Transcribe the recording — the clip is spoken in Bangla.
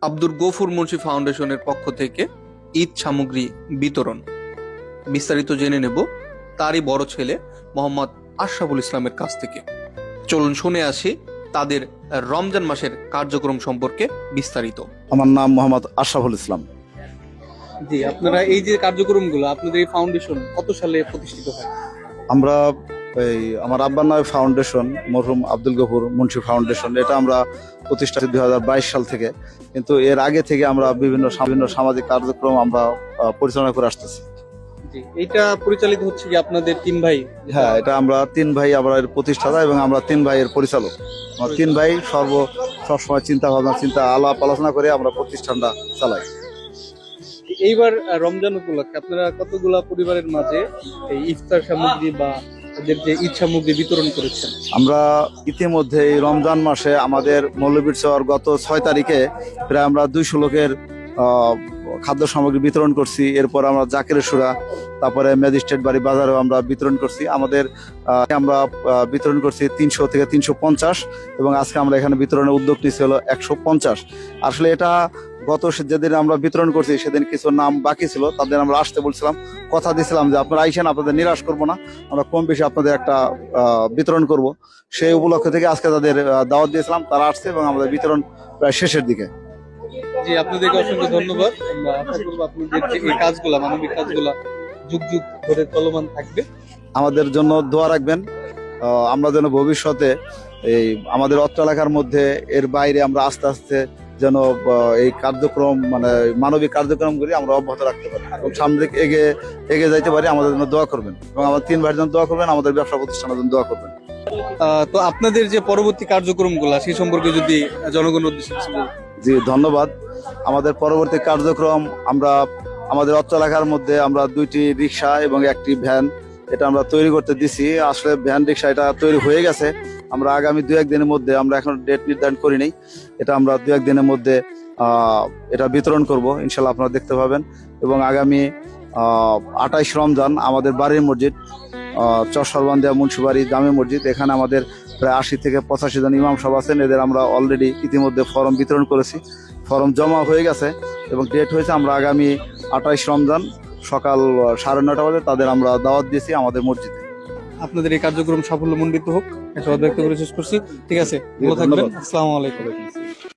আব্দুল গফুর মুন্সি ফাউন্ডেশনের পক্ষ থেকে ঈদ সামগ্রী বিতরণ। বিস্তারিত জেনে নেব তারই বড় ছেলে মোহাম্মদ আশরাফুল ইসলামের কাছ থেকে। চলুন শুনে আসি তাদের রমজান মাসের কার্যক্রম সম্পর্কে বিস্তারিত। আমার নাম মোহাম্মদ আশরাফুল ইসলাম। জি, আপনারা এই যে কার্যক্রমগুলো, আপনাদের এই ফাউন্ডেশন কত সালে প্রতিষ্ঠিত হয়? আমরা আমার আব্বার নামে ফাউন্ডেশন, মরহুম আব্দুল গফুর মুন্সি ফাউন্ডেশন, এটা আমরা প্রতিষ্ঠা 2022 সাল থেকে। কিন্তু এর আগে থেকে আমরা বিভিন্ন সামাজিক কার্যক্রম আমরা পরিচালনা করে আসতেছি। জি, এটা পরিচালিত হচ্ছে কি আপনাদের তিন ভাই? হ্যাঁ, এটা আমরা তিন ভাই, আমরা এর প্রতিষ্ঠাতা এবং আমরা তিন ভাইয়ের পরিচালক। আমরা তিন ভাই সবসময় চিন্তা আলাপ আলোচনা করে আমরা প্রতিষ্ঠানটা চালাই। এইবার রমজান উপলক্ষে আপনারা কতগুলা পরিবারের মাঝে এই ইফতার সামগ্রী বা তাদের যে ঈদ সামগ্রী বিতরণ করেছেন? আমরা ইতিমধ্যে এই রমজান মাসে আমাদের মৌলভীরচর গত 6 তারিখে প্রায় আমরা 200 লোকের খাদ্য সামগ্রী বিতরণ করছি। এরপর আমরা জাকের সুরা, তারপরে ম্যাজিস্ট্রেট বাড়ি বাজারেও আমরা বিতরণ করছি। আমরা বিতরণ করছি 300 থেকে 350, এবং আজকে আমরা এখানে বিতরণের উদ্যোগ নিয়েছি হলো 150। আসলে এটা গত যেদিন আমরা বিতরণ করছি সেদিন কিছু নাম বাকি ছিল, তাদের আমরা আসতে বলছিলাম, কথা দিয়েছিলাম যে আপনারা আইসেন, আপনাদের নিরাশ করবো না, আমরা কম বেশি আপনাদের একটা বিতরণ করব। সেই উপলক্ষ থেকে আজকে তাদের দাওয়াত দিয়েছিলাম, তারা আসছে এবং আমাদের বিতরণ প্রায় শেষের দিকে। জি, আপনাদেরকে অসংখ্য ধন্যবাদ। আমরা আশা করব আপনাদের যে এই কাজগুলা, মানবিক কাজগুলা যুগ যুগ ধরে চলমান থাকবে। আমাদের জন্য দোয়া রাখবেন, আমরা যেন ভবিষ্যতে এই আমাদের অত্র এলাকার মধ্যে এর বাইরে আমরা আস্তে আস্তে যেন এই কার্যক্রম, মানে মানবিক কার্যক্রমগুলি আমরা অব্যাহত রাখতে পারি এবং সামনে দিকে এগিয়ে যাইতে পারি। আমাদের জন্য দোয়া করবেন এবং আমাদের তিন ভাইয়ের জন্য দোয়া করবেন, আমাদের ব্যবসা প্রতিষ্ঠানের জন্য দোয়া করবেন। তো আপনাদের যে পরবর্তী কার্যক্রমগুলা সেই সম্পর্কে যদি জনগণের উদ্দেশ্যে কিছু বলেন। জি, ধন্যবাদ। আমাদের পরবর্তী কার্যক্রম, আমরা আমাদের অত্র এলাকার মধ্যে আমরা 2টি রিক্সা এবং 1টি ভ্যান এটা আমরা তৈরি করতে দিছি। আসলে ভ্যান রিক্সা এটা তৈরি হয়ে গেছে। আমরা আগামী 2-1 দিনের মধ্যে, আমরা এখন ডেট নির্ধারণ করি নাই, এটা আমরা 2-1 দিনের মধ্যে এটা বিতরণ করব, ইনশাল্লাহ আপনারা দেখতে পাবেন। এবং আগামী 28 রমজান আমাদের বাড়ির মসজিদ চরসরবান্দিয়া মুন্সিবাড়ি জামে মসজিদ, এখানে আমাদের প্রায় 80 থেকে 85 জন ইমাম সাহেব আছেন। এদের আমরা অলরেডি ইতিমধ্যে ফর্ম বিতরণ করেছি, ফর্ম জমা হয়ে গেছে এবং ডেট হয়েছে। আমরা আগামী 28 রমজান সকাল 9:30 বাজে তাদের আমরা দাওয়াত দিয়েছি আমাদের মসজিদে। আপনাদের এই কার্যক্রম সাফল্যমণ্ডিত হোক, এটা ব্যক্ত করে শেষ করছি। ঠিক আছে, ভালো থাকবেন। আসসালামু আলাইকুম।